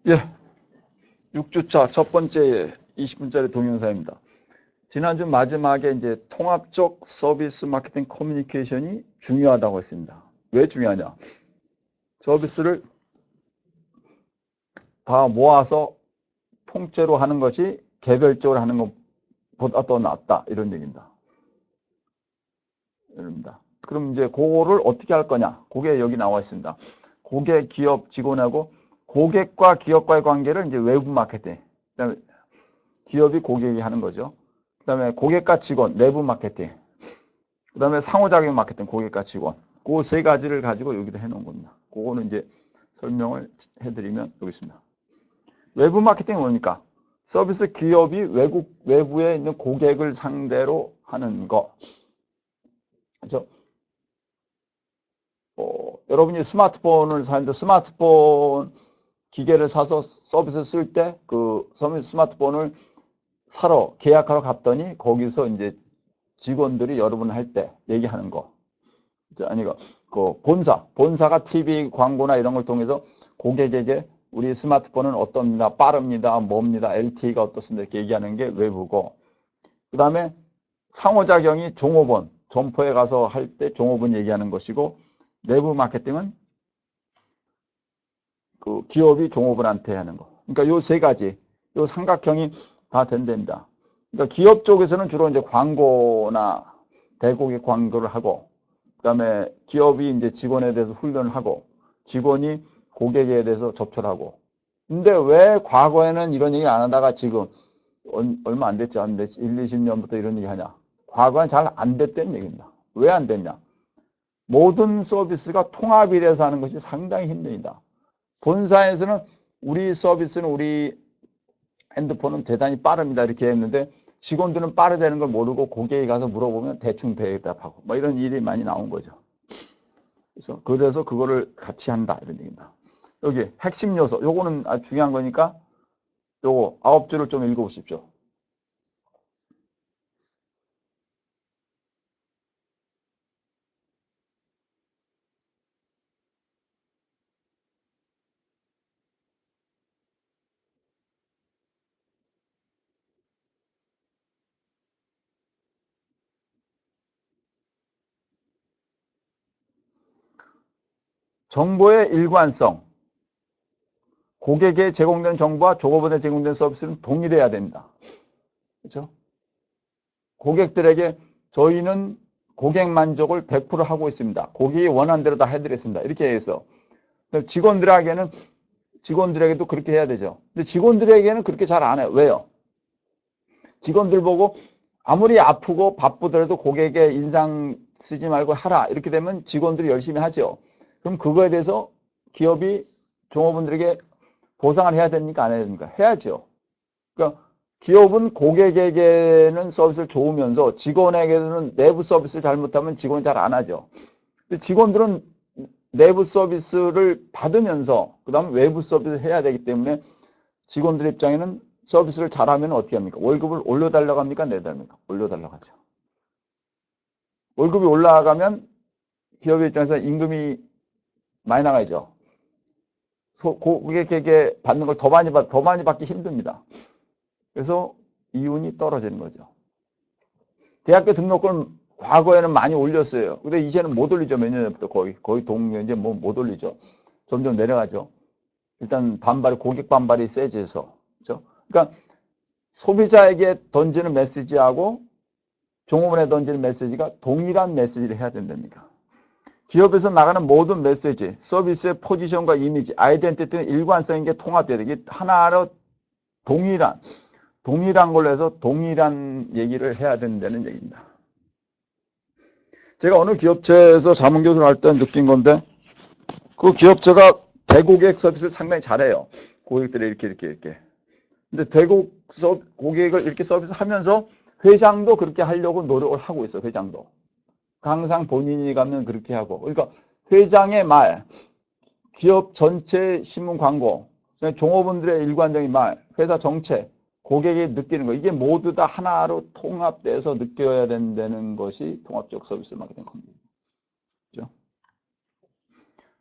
예, 6주차 첫 번째 20분짜리 동영상입니다. 지난주 마지막에 이제 통합적 서비스 마케팅 커뮤니케이션이 중요하다고 했습니다. 왜 중요하냐? 서비스를 다 모아서 통째로 하는 것이 개별적으로 하는 것보다 더 낫다. 이런 얘기입니다. 그럼 이제 그거를 어떻게 할 거냐? 그게 여기 나와 있습니다. 고객, 기업, 직원하고 고객과 기업과의 관계를 이제 외부 마케팅. 그다음에 기업이 고객이 하는 거죠. 그 다음에 고객과 직원, 내부 마케팅. 그 다음에 상호작용 마케팅, 고객과 직원. 그 세 가지를 가지고 여기다 해놓은 겁니다. 그거는 이제 설명을 해드리면 여기 있습니다. 외부 마케팅은 뭡니까? 서비스 기업이 외부에 있는 고객을 상대로 하는 거. 그렇죠? 여러분이 스마트폰을 사는데 스마트폰 기계를 사서 서비스 쓸 때 그 스마트폰을 사러 계약하러 갔더니 거기서 이제 직원들이 여러분 할 때 얘기하는 거. 아니고 그 본사가 TV 광고나 이런 걸 통해서 고객에게 우리 스마트폰은 어떻습니다, 빠릅니다, 뭡니다, LTE가 어떻습니다 이렇게 얘기하는 게 외부고, 그 다음에 상호작용이 종업원, 점포에 가서 할 때 종업원 얘기하는 것이고, 내부 마케팅은 그 기업이 종업원한테 하는 거. 그러니까 요 세 가지, 요 삼각형이 다 된답니다. 그러니까 기업 쪽에서는 주로 이제 광고나 대고객 광고를 하고, 그 다음에 기업이 이제 직원에 대해서 훈련을 하고, 직원이 고객에 대해서 접촉을 하고. 근데 왜 과거에는 이런 얘기 안 하다가 지금 얼마 안 됐지, 한 1, 20년부터 이런 얘기 하냐? 과거엔 잘 안 됐다는 얘기입니다. 왜 안 됐냐? 모든 서비스가 통합이 돼서 하는 것이 상당히 힘듭니다. 본사에서는 우리 서비스는 우리 핸드폰은 대단히 빠릅니다 이렇게 했는데, 직원들은 빠르다는 걸 모르고 고객이 가서 물어보면 대충 대답하고 뭐 이런 일이 많이 나온 거죠. 그래서 그거를 같이 한다 이런 얘기입니다. 여기 핵심 요소, 요거는 아주 중요한 거니까 요거 9줄을 좀 읽어보십시오. 정보의 일관성, 고객에 제공되는 정보와 종업원에 제공되는 서비스는 동일해야 됩니다. 그렇죠? 고객들에게 저희는 고객 만족을 100% 하고 있습니다. 고객이 원하는 대로 다 해드렸습니다. 이렇게 해서 직원들에게도 그렇게 해야 되죠. 근데 직원들에게는 그렇게 잘 안 해요. 왜요? 직원들 보고 아무리 아프고 바쁘더라도 고객의 인상 쓰지 말고 하라 이렇게 되면 직원들이 열심히 하죠. 그럼 그거에 대해서 기업이 종업원들에게 보상을 해야 됩니까? 안 해야 됩니까? 해야죠. 그러니까 기업은 고객에게는 서비스를 좋으면서 직원에게는 내부 서비스를 잘못하면 직원이 잘 안 하죠. 근데 직원들은 내부 서비스를 받으면서 그 다음에 외부 서비스를 해야 되기 때문에 직원들 입장에는 서비스를 잘하면 어떻게 합니까? 월급을 올려달라고 합니까? 내달랍니까? 올려달라고 하죠. 월급이 올라가면 기업의 입장에서 임금이 많이 나가죠. 고객에게 받는 걸 더 많이 받기 힘듭니다. 그래서 이윤이 떨어지는 거죠. 대학교 등록금을 과거에는 많이 올렸어요. 근데 이제는 못 올리죠. 몇 년부터 거의 동년 이제 뭐 못 올리죠. 점점 내려가죠. 일단 고객 반발이 세져서. 그렇죠? 그러니까 소비자에게 던지는 메시지하고 종업원에 던지는 메시지가 동일한 메시지를 해야 된답니다. 기업에서 나가는 모든 메시지, 서비스의 포지션과 이미지, 아이덴티티는 일관성 있게 통합돼야 되기 하나로 동일한 걸로 해서 동일한 얘기를 해야 된다는 얘기입니다. 제가 어느 기업체에서 자문교수를 할 때 느낀 건데, 그 기업체가 대고객 서비스를 상당히 잘해요. 고객들이 이렇게. 근데 고객을 이렇게 서비스 하면서 회장도 그렇게 하려고 노력을 하고 있어요. 회장도. 항상 본인이 가면 그렇게 하고. 그러니까 회장의 말, 기업 전체 신문 광고, 종업원들의 일관적인 말, 회사 정책, 고객이 느끼는 거, 이게 모두 다 하나로 통합돼서 느껴야 된다는 것이 통합적 서비스 마케팅 커뮤니케이션. 그렇죠?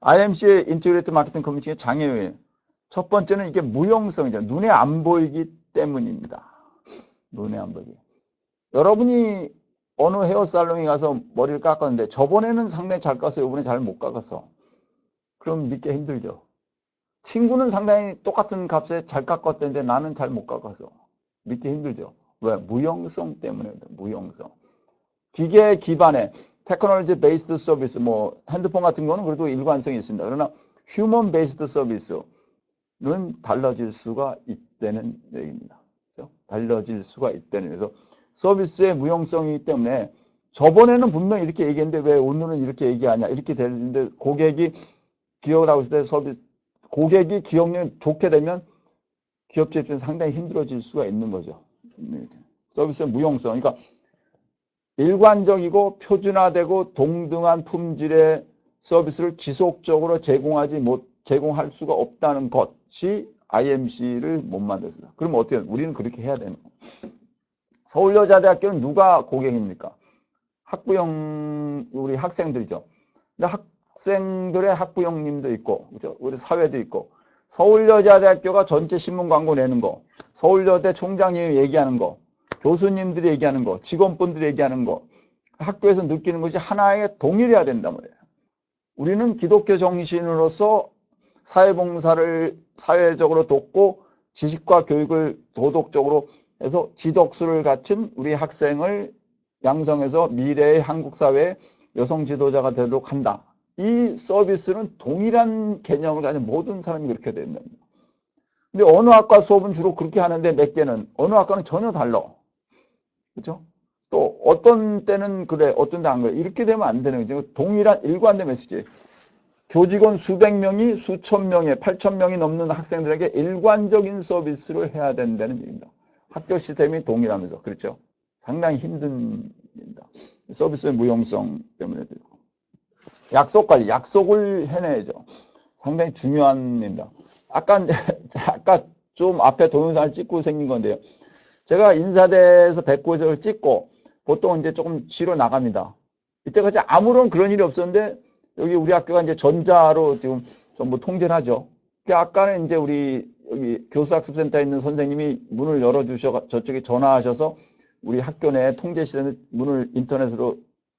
IMC의 인티그레이트 마케팅 커뮤니케이션 장애예요. 첫 번째는 이게 무형성이죠. 눈에 안 보이기 때문입니다. 눈에 안 보이기. 여러분이 어느 헤어살롱에 가서 머리를 깎았는데 저번에는 상당히 잘 깎았어요. 이번에 잘 못 깎았어. 그럼 믿기 힘들죠. 친구는 상당히 똑같은 값에 잘 깎았는데 나는 잘 못 깎았어. 믿기 힘들죠. 왜? 무형성 때문에. 무형성. 기계 기반의 테크놀로지 베이스드 서비스, 뭐 핸드폰 같은 거는 그래도 일관성이 있습니다. 그러나 휴먼 베이스드 서비스는 달라질 수가 있다는 얘기입니다. 그렇죠? 달라질 수가 있다는. 그래서 서비스의 무형성이기 때문에 저번에는 분명히 이렇게 얘기했는데 왜 오늘은 이렇게 얘기하냐 이렇게 되는데 고객이 기억을 하고 있을 때 서비스 고객이 기억력이 좋게 되면 기업체 입장에서 상당히 힘들어질 수가 있는 거죠. 서비스의 무형성. 그러니까 일관적이고 표준화되고 동등한 품질의 서비스를 지속적으로 제공할 수가 없다는 것이 IMC를 못 만들었습니다. 그럼 어떻게 해요? 우리는 그렇게 해야 되는 거예요. 서울여자대학교는 누가 고객입니까? 학부형 우리 학생들이죠. 근데 학생들의 학부형님도 있고, 그죠? 우리 사회도 있고, 서울여자대학교가 전체 신문 광고 내는 거, 서울여대 총장님이 얘기하는 거, 교수님들이 얘기하는 거, 직원분들이 얘기하는 거, 학교에서 느끼는 것이 하나의 동일해야 된단 말이에요. 우리는 기독교 정신으로서 사회봉사를 사회적으로 돕고 지식과 교육을 도덕적으로 해서 지덕수를 갖춘 우리 학생을 양성해서 미래의 한국 사회의 여성 지도자가 되도록 한다. 이 서비스는 동일한 개념을 가진 모든 사람이 그렇게 된다. 근데 어느 학과 수업은 주로 그렇게 하는데 몇 개는 어느 학과는 전혀 달라. 그렇죠? 또 어떤 때는 그래, 어떤 때 안 그래. 이렇게 되면 안 되는 거죠. 동일한 일관된 메시지. 교직원 수백 명이 수천 명에 8천 명이 넘는 학생들에게 일관적인 서비스를 해야 된다는 얘기입니다. 학교 시스템이 동일하면서. 그렇죠? 상당히 힘든 일입니다. 서비스의 무용성 때문에. 약속 관리, 약속을 해내야죠. 상당히 중요한 일입니다. 아까 좀 앞에 동영상을 찍고 생긴 건데요. 제가 인사대에서 백고에서 찍고 보통 이제 조금 뒤로 나갑니다. 이때까지 아무런 그런 일이 없었는데 여기 우리 학교가 이제 전자로 지금 전부 통제를 하죠. 아까는 이제 우리 여기 교수학습센터에 있는 선생님이 문을 열어주셔 저쪽에 전화하셔서 우리 학교 내 통제 시스템 문을 인터넷으로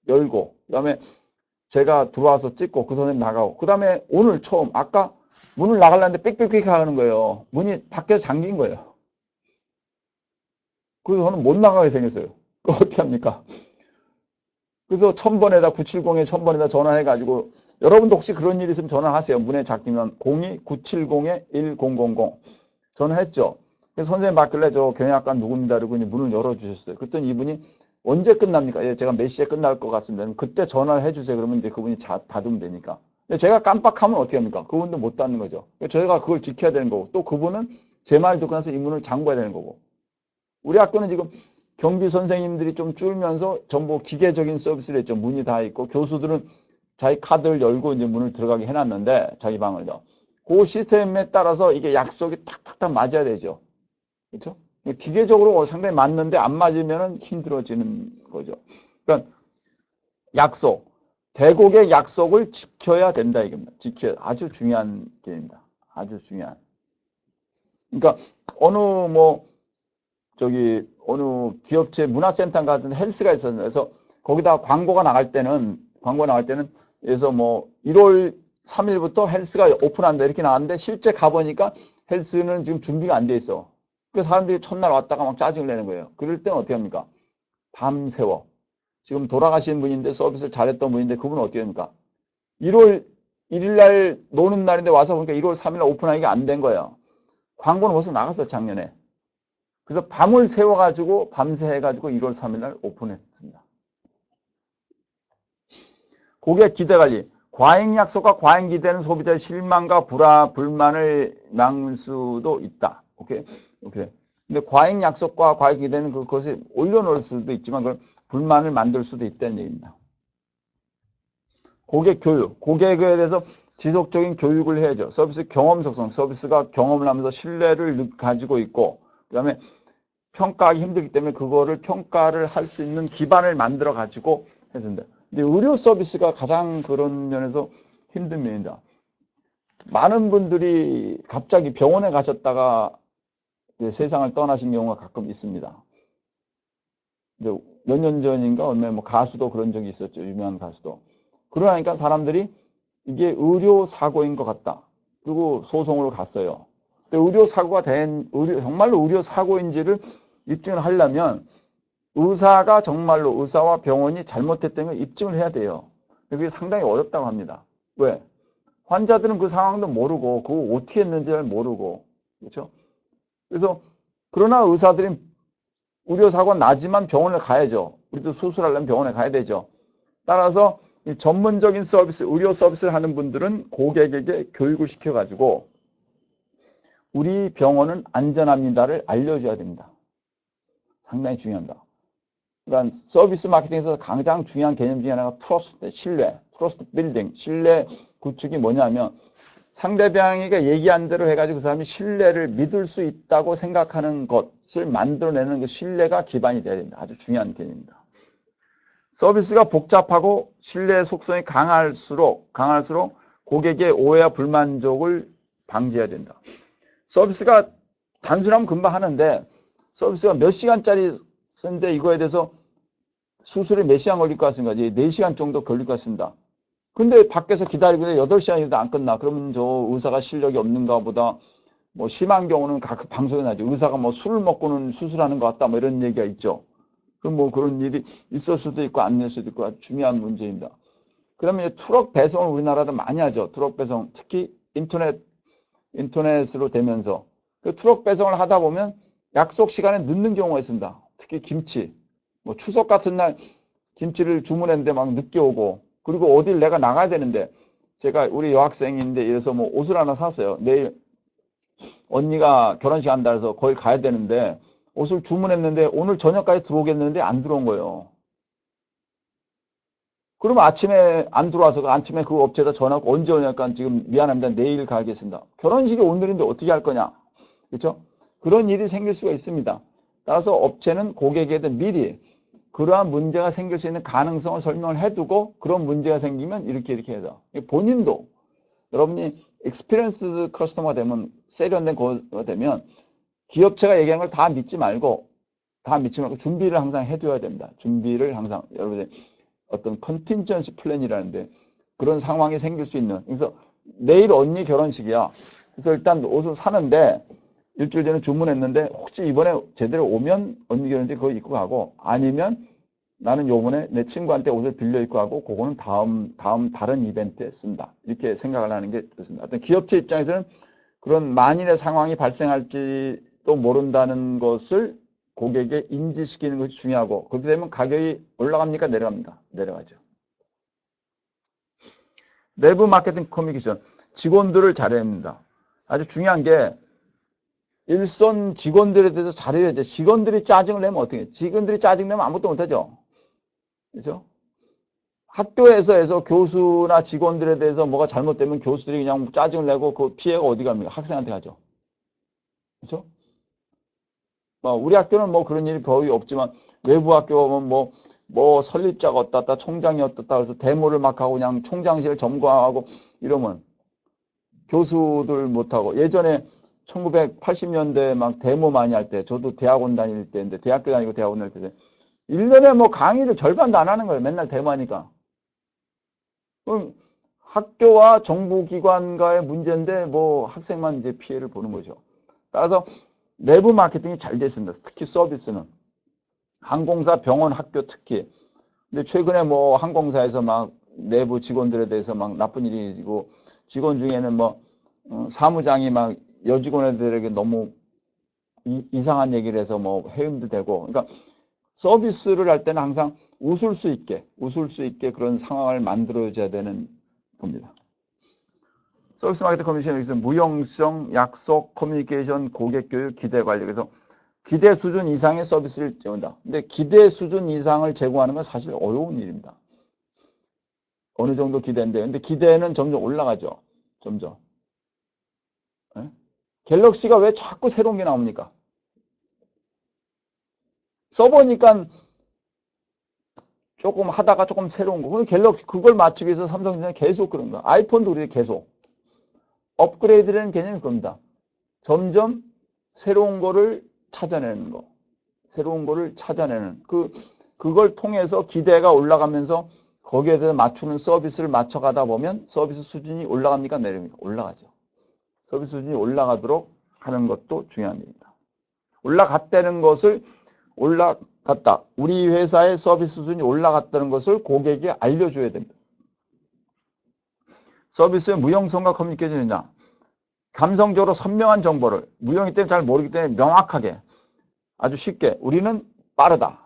열고 그다음에 제가 들어와서 찍고 그 선생님 나가고 그 다음에 오늘 처음 아까 문을 나가려는데 삑삑삑 하는 거예요. 문이 밖에서 잠긴 거예요. 그래서 저는 못 나가게 생겼어요. 그거 어떻게 합니까? 그래서 1000번에다 970에 1000번에다 전화해가지고 여러분도 혹시 그런 일 있으면 전화하세요. 문에 잠기면 02-970-1000 전화했죠. 그래서 선생님 맡길래 저 경영학과 누굽니다. 그러고 문을 열어주셨어요. 그랬더니 이분이 언제 끝납니까? 예, 제가 몇 시에 끝날 것 같습니다. 그때 전화를 해주세요. 그러면 이제 그분이 닫으면 되니까. 근데 제가 깜빡하면 어떻게 합니까? 그분도 못 닫는 거죠. 저희가 그걸 지켜야 되는 거고 또 그분은 제 말 듣고 나서 이 문을 잠궈야 되는 거고. 우리 학교는 지금 경비 선생님들이 좀 줄면서 전부 기계적인 서비스를 했죠. 문이 다 있고 교수들은 자기 카드를 열고 이제 문을 들어가게 해놨는데 자기 방을요. 그 시스템에 따라서 이게 약속이 탁탁탁 맞아야 되죠. 그렇죠? 기계적으로 상당히 맞는데 안 맞으면 힘들어지는 거죠. 그러니까 약속, 대국의 약속을 지켜야 된다 이겁니다. 아주 중요한 게임입니다. 아주 중요한. 그러니까 어느 어느 기업체 문화센터 같은 헬스가 있었는데 그래서 거기다 광고가 나갈 때는 그래서 1월 3일부터 헬스가 오픈한다 이렇게 나왔는데 실제 가보니까 헬스는 지금 준비가 안 돼 있어. 그 사람들이 첫날 왔다가 막 짜증을 내는 거예요. 그럴 때는 어떻게 합니까? 밤새워. 지금 돌아가신 분인데 서비스를 잘했던 분인데 그분은 어떻게 합니까? 1월 1일 날 노는 날인데 와서 보니까 1월 3일 날 오픈하기가 안 된 거예요. 광고는 벌써 나갔어 작년에. 그래서 밤을 새워가지고 밤새 해가지고 1월 3일 날 오픈했습니다. 고객 기대관리. 과잉 약속과 과잉 기대는 소비자의 실망과 불만을 낳을 수도 있다. 오케이. 근데 과잉 약속과 과잉 기대는 그것을 올려놓을 수도 있지만 그걸 불만을 만들 수도 있다는 얘기입니다. 고객 교육. 고객에 대해서 지속적인 교육을 해야죠. 서비스 경험 속성. 서비스가 경험을 하면서 신뢰를 가지고 있고 그 다음에 평가하기 힘들기 때문에 그거를 평가를 할 수 있는 기반을 만들어 가지고 해야 된다. 근데 의료 서비스가 가장 그런 면에서 힘든 면이다. 많은 분들이 갑자기 병원에 가셨다가 이제 세상을 떠나신 경우가 가끔 있습니다. 이제 몇 년 전인가 얼마 뭐 가수도 그런 적이 있었죠. 유명한 가수도. 그러니까 사람들이 이게 의료 사고인 것 같다. 그리고 소송으로 갔어요. 근데 의료 사고가 정말로 의료 사고인지를 입증을 하려면 의사가 정말로 의사와 병원이 잘못했다는 걸 입증을 해야 돼요. 그게 상당히 어렵다고 합니다. 왜? 환자들은 그 상황도 모르고 그거 어떻게 했는지 잘 모르고 그렇죠? 그래서 그러나 의사들이 의료사고가 나지만 병원을 가야죠. 우리도 수술하려면 병원에 가야 되죠. 따라서 전문적인 서비스, 의료 서비스를 하는 분들은 고객에게 교육을 시켜가지고 우리 병원은 안전합니다를 알려줘야 됩니다. 상당히 중요합니다. 그러니까 서비스 마케팅에서 가장 중요한 개념 중에 하나가 트러스트, 신뢰, 트러스트 빌딩, 신뢰 구축이 뭐냐면 상대방이가 얘기한 대로 해가지고 그 사람이 신뢰를 믿을 수 있다고 생각하는 것을 만들어내는 그 신뢰가 기반이 돼야 됩니다. 아주 중요한 개념입니다. 서비스가 복잡하고 신뢰 속성이 강할수록 고객의 오해와 불만족을 방지해야 된다. 서비스가 단순하면 금방 하는데 서비스가 몇 시간짜리 쓰는데 이거에 대해서 수술이 몇 시간 걸릴 것 같습니까? 4시간 정도 걸릴 것 같습니다. 근데 밖에서 기다리고 8시간이도 안 끝나. 그러면 저 의사가 실력이 없는가 보다. 뭐 심한 경우는 각 방송에 나죠. 의사가 뭐 술을 먹고는 수술하는 것 같다. 뭐 이런 얘기가 있죠. 그럼 뭐 그런 일이 있을 수도 있고 안 될 수도 있고 아주 중요한 문제입니다. 그러면 트럭 배송을 우리나라도 많이 하죠. 트럭 배송. 특히 인터넷으로 되면서 그 트럭 배송을 하다 보면 약속 시간에 늦는 경우가 있습니다. 특히 김치. 뭐 추석 같은 날 김치를 주문했는데 막 늦게 오고 그리고 어딜 내가 나가야 되는데 제가 우리 여학생인데 이래서 뭐 옷을 하나 샀어요. 내일 언니가 결혼식 한다 해서 거기 가야 되는데 옷을 주문했는데 오늘 저녁까지 들어오겠는데 안 들어온 거예요. 그러면 아침에 안 들어와서 아침에 그 업체에다 전화하고 언제 오냐니까 지금 미안합니다. 내일 가겠습니다. 결혼식이 오늘인데 어떻게 할 거냐. 그렇죠? 그런 일이 생길 수가 있습니다. 따라서 업체는 고객에게 미리 그러한 문제가 생길 수 있는 가능성을 설명을 해두고 그런 문제가 생기면 이렇게 해서 본인도 여러분이 익스피리언스 커스터머가 되면 세련된 거가 되면 기업체가 얘기하는 걸 다 믿지 말고 준비를 항상 해둬야 됩니다. 준비를 항상 여러분의 어떤 컨틴전시 플랜이라는데 그런 상황이 생길 수 있는 그래서 내일 언니 결혼식이야. 그래서 일단 옷을 사는데 일주일 전에 주문했는데 혹시 이번에 제대로 오면 언니 결혼식 그거 입고 가고 아니면 나는 요번에 내 친구한테 옷을 빌려 입고 가고 그거는 다음 다른 이벤트에 쓴다. 이렇게 생각을 하는 게 좋습니다. 어떤 기업체 입장에서는 그런 만일의 상황이 발생할지도 모른다는 것을 고객에게 인지시키는 것이 중요하고 그렇게 되면 가격이 올라갑니까? 내려갑니까? 내려가죠. 내부 마케팅 커뮤니케이션. 직원들을 잘해야 합니다. 아주 중요한 게 일선 직원들에 대해서 잘해야죠. 직원들이 짜증을 내면 어떻게 해요? 직원들이 짜증내면 아무것도 못하죠. 그죠? 학교에서 교수나 직원들에 대해서 뭐가 잘못되면 교수들이 그냥 짜증을 내고 그 피해가 어디 갑니까? 학생한테 가죠. 그죠? 우리 학교는 뭐 그런 일이 거의 없지만 외부 학교 보면 뭐 설립자가 어떻다, 총장이 어떻다, 그래서 데모를 막 하고 그냥 총장실 점거하고 이러면 교수들 못하고 예전에 1980년대 막 데모 많이 할 때 저도 대학원 다닐 때인데 대학교 다니고 대학원 다닐 때 1년에 뭐 강의를 절반도 안 하는 거예요. 맨날 데모하니까. 그럼 학교와 정부기관과의 문제인데 뭐 학생만 이제 피해를 보는 거죠. 따라서 내부 마케팅이 잘 됐습니다. 특히 서비스는. 항공사, 병원, 학교 특히. 근데 최근에 뭐 항공사에서 막 내부 직원들에 대해서 막 나쁜 일이 있고 직원 중에는 뭐 사무장이 막 여직원들에게 너무 이상한 얘기를 해서 뭐 해임도 되고. 그러니까 서비스를 할 때는 항상 웃을 수 있게 그런 상황을 만들어줘야 되는 겁니다. 서비스 마케팅 커뮤니케이션에서 무형성, 약속, 커뮤니케이션, 고객 교육, 기대 관리. 그래서 기대 수준 이상의 서비스를 제공한다. 근데 기대 수준 이상을 제공하는 건 사실 어려운 일입니다. 어느 정도 기대인데. 근데 기대는 점점 올라가죠. 점점. 네? 갤럭시가 왜 자꾸 새로운 게 나옵니까? 써보니까 조금 하다가 조금 새로운 거. 갤럭시 그걸 맞추기 위해서 삼성전자 계속 그런 거. 아이폰도 그렇게 계속. 업그레이드라는 개념이 그겁니다. 점점 새로운 거를 찾아내는 거. 새로운 거를 찾아내는. 그걸 통해서 기대가 올라가면서 거기에 대해서 맞추는 서비스를 맞춰가다 보면 서비스 수준이 올라갑니까? 내립니까? 올라가죠. 서비스 수준이 올라가도록 하는 것도 중요한 일입니다. 올라갔다는 것을 올라갔다. 우리 회사의 서비스 수준이 올라갔다는 것을 고객에게 알려줘야 됩니다. 서비스의 무형성과 커뮤니케이션이냐. 감성적으로 선명한 정보를 무형이기 때문에 잘 모르기 때문에 명확하게 아주 쉽게 우리는 빠르다.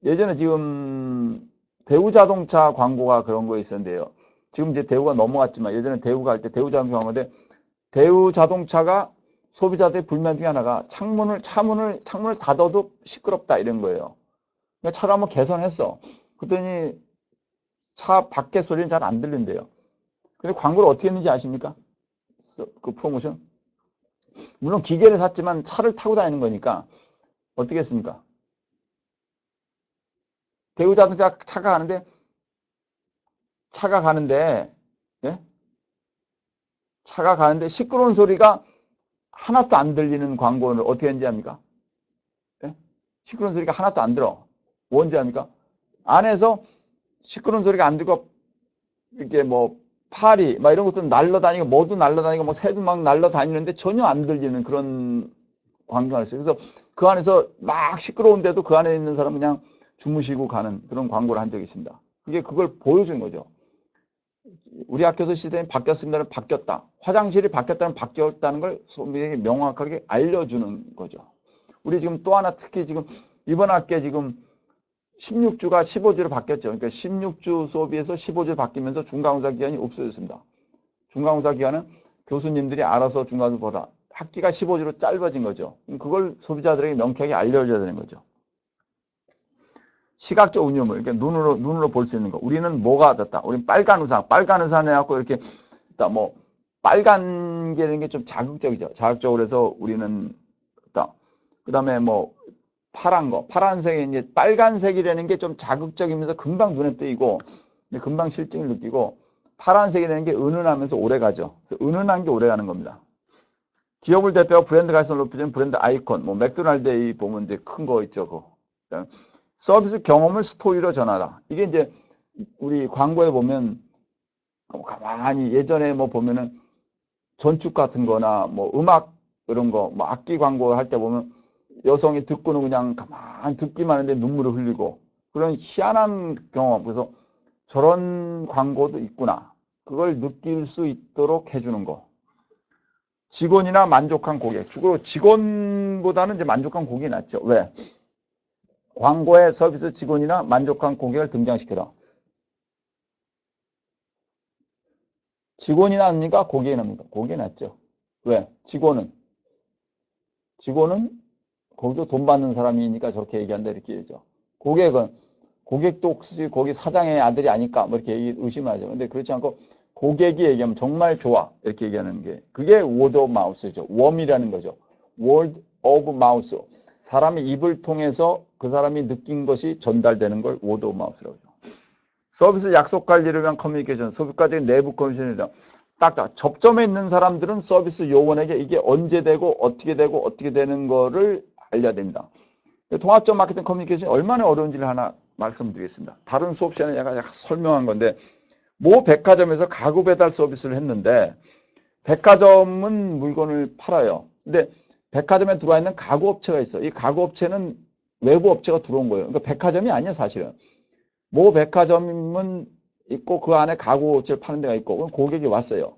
예전에 지금 대우자동차 광고가 그런 거 있었는데요. 지금 이제 대우가 넘어갔지만 예전에 대우가 할 때 대우자동차 광고인데 대우자동차가 소비자들의 불만 중에 하나가 창문을 닫아도 시끄럽다 이런 거예요. 그러니까 차를 한번 개선했어. 그랬더니 차 밖에 소리는 잘 안 들린대요. 근데 광고를 어떻게 했는지 아십니까? 그 프로모션? 물론 기계를 샀지만 차를 타고 다니는 거니까 어떻게 했습니까? 대우자동차 차가 가는데 예? 차가 가는데 시끄러운 소리가 하나도 안 들리는 광고를 어떻게 했는지 압니까? 예? 시끄러운 소리가 하나도 안 들어. 뭔지 압니까? 안에서 시끄러운 소리가 안 들고 이렇게 뭐 파리 막 이런 것도 날라다니고 뭐도 날라다니고 뭐 새도 막 날라다니는데 전혀 안 들리는 그런 광고가 있어요. 그래서 그 안에서 막 시끄러운데도 그 안에 있는 사람은 그냥 주무시고 가는 그런 광고를 한 적이 있습니다. 이게 그걸 보여주는 거죠. 우리 학교도 시대는 바뀌었습니다는 바뀌었다. 화장실이 바뀌었다는 바뀌었다는 걸 소비에게 명확하게 알려주는 거죠. 우리 지금 또 하나 특히 지금 이번 학기에 지금 16주가 15주로 바뀌었죠. 그러니까 16주 수업에서 15주로 바뀌면서 중간고사 기간이 없어졌습니다. 중간고사 기간은 교수님들이 알아서 중간고사 보라. 학기가 15주로 짧아진 거죠. 그걸 소비자들에게 명쾌하게 알려줘야 되는 거죠. 시각적 운용을 이렇게 눈으로 볼 수 있는 거. 우리는 뭐가 됐다. 우리는 빨간 우산 해갖고 이렇게 뭐 빨간 게 이런 게 좀 자극적이죠. 자극적으로 해서 우리는 그 다음에 뭐 파란색이 이제 빨간색이라는 게 좀 자극적이면서 금방 눈에 띄고 금방 실증을 느끼고 파란색이라는 게 은은하면서 오래 가죠. 그래서 은은한 게 오래 가는 겁니다. 기업을 대표하고 브랜드 가치를 높이는 브랜드 아이콘, 뭐 맥도날드에 보면 이제 큰 거 있죠. 그거. 서비스 경험을 스토리로 전하라. 이게 이제 우리 광고에 보면 가만히 예전에 뭐 보면은 전축 같은 거나 뭐 음악 이런 거, 뭐 악기 광고 할 때 보면 여성이 듣고는 그냥 가만히 듣기만 하는데 눈물을 흘리고 그런 희한한 경험. 그래서 저런 광고도 있구나. 그걸 느낄 수 있도록 해주는 거. 직원이나 만족한 고객. 주로 직원보다는 이제 만족한 고객이 낫죠. 왜? 광고에 서비스 직원이나 만족한 고객을 등장시켜라. 직원이 납니까? 고객이 납니까? 고객이 낫죠. 왜? 직원은 거기서 돈 받는 사람이니까 저렇게 얘기한다 이렇게 얘기죠. 고객도 혹시 거기 사장의 아들이 아닐까 뭐 이렇게 의심하죠. 근데 그렇지 않고 고객이 얘기하면 정말 좋아 이렇게 얘기하는 게 그게 word of mouth죠. 웜이라는 거죠. word of mouth. 사람의 입을 통해서 그 사람이 느낀 것이 전달되는 걸 word of mouth라고 하죠. 서비스 약속 관리를 위한 커뮤니케이션, 소비과적인 내부 커뮤니케이션이다. 딱 접점에 있는 사람들은 서비스 요원에게 이게 언제 되고 어떻게 되는 거를 알려야 됩니다. 통합적 마케팅 커뮤니케이션이 얼마나 어려운지를 하나 말씀드리겠습니다. 다른 수업 시간에 약간 설명한 건데 모 백화점에서 가구 배달 서비스를 했는데 백화점은 물건을 팔아요. 근데 백화점에 들어와 있는 가구 업체가 있어. 이 가구 업체는 외부 업체가 들어온 거예요. 그러니까 백화점이 아니야 사실은. 모 백화점은 있고 그 안에 가구 업체를 파는 데가 있고 고객이 왔어요.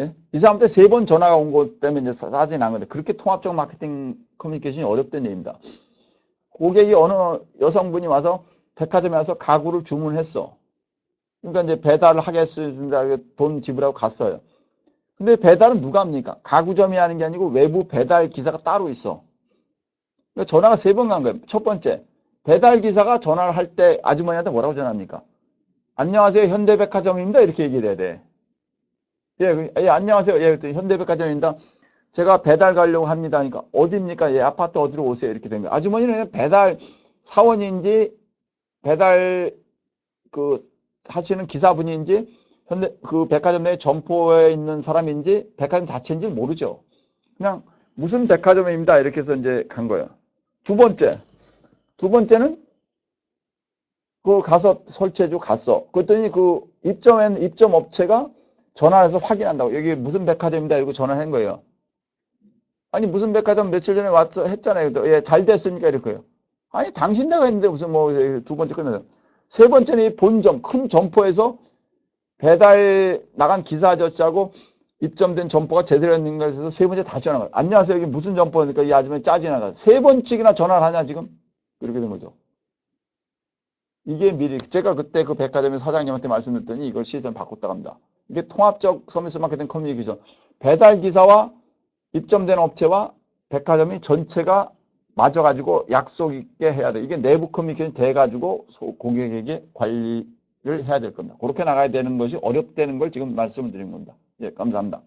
예? 이 사람한테 3번 전화가 온 것 때문에 이제 짜증이 난 건데 그렇게 통합적 마케팅 커뮤니케이션이 어렵다는 얘기입니다. 고객이 어느 여성분이 와서 백화점에 와서 가구를 주문했어. 그러니까 이제 배달을 하겠습니다. 돈 지불하고 갔어요. 근데 배달은 누가 합니까? 가구점이 하는 게 아니고 외부 배달 기사가 따로 있어. 그러니까 전화가 3번 간 거예요. 첫 번째, 배달 기사가 전화를 할 때 아주머니한테 뭐라고 전화합니까? 안녕하세요, 현대백화점입니다. 이렇게 얘기를 해야 돼. 예, 안녕하세요. 예, 현대백화점입니다. 제가 배달 가려고 합니다. 그러니까 어디입니까? 예, 아파트 어디로 오세요. 이렇게 된 거예요. 아주머니는 배달 사원인지 배달 그 하시는 기사분인지 현대 그 백화점 내에 점포에 있는 사람인지 백화점 자체인지 모르죠. 그냥 무슨 백화점입니다. 이렇게 해서 이제 간 거예요. 두 번째는 그 가서 설치해주고 갔어. 그랬더니 그 입점 업체가 전화해서 확인한다고. 여기 무슨 백화점입니다. 이러고 전화한 거예요. 아니 무슨 백화점 며칠 전에 왔어 했잖아요. 예, 잘 됐습니까? 이렇게요. 아니 당신네가 했는데 무슨 뭐 두 번째 끝내요. 세 번째는 이 본점 큰 점포에서 배달 나간 기사 아저씨하고 입점된 점포가 제대로 했는가 해서 세 번째 다시 전화가 안녕하세요. 여기 무슨 점포니까 이 아줌마 짜증 나가. 세 번씩이나 전화를 하냐 지금? 그렇게 된 거죠. 이게 미리 제가 그때 그 백화점의 사장님한테 말씀드렸더니 이걸 시스템 바꿨다 합니다. 이게 통합적 서비스 마케팅 커뮤니케이션. 배달 기사와 입점된 업체와 백화점이 전체가 맞아가지고 약속 있게 해야 돼. 이게 내부 커뮤니케이션 돼가지고 고객에게 관리를 해야 될 겁니다. 그렇게 나가야 되는 것이 어렵다는 걸 지금 말씀을 드린 겁니다. 예, 감사합니다.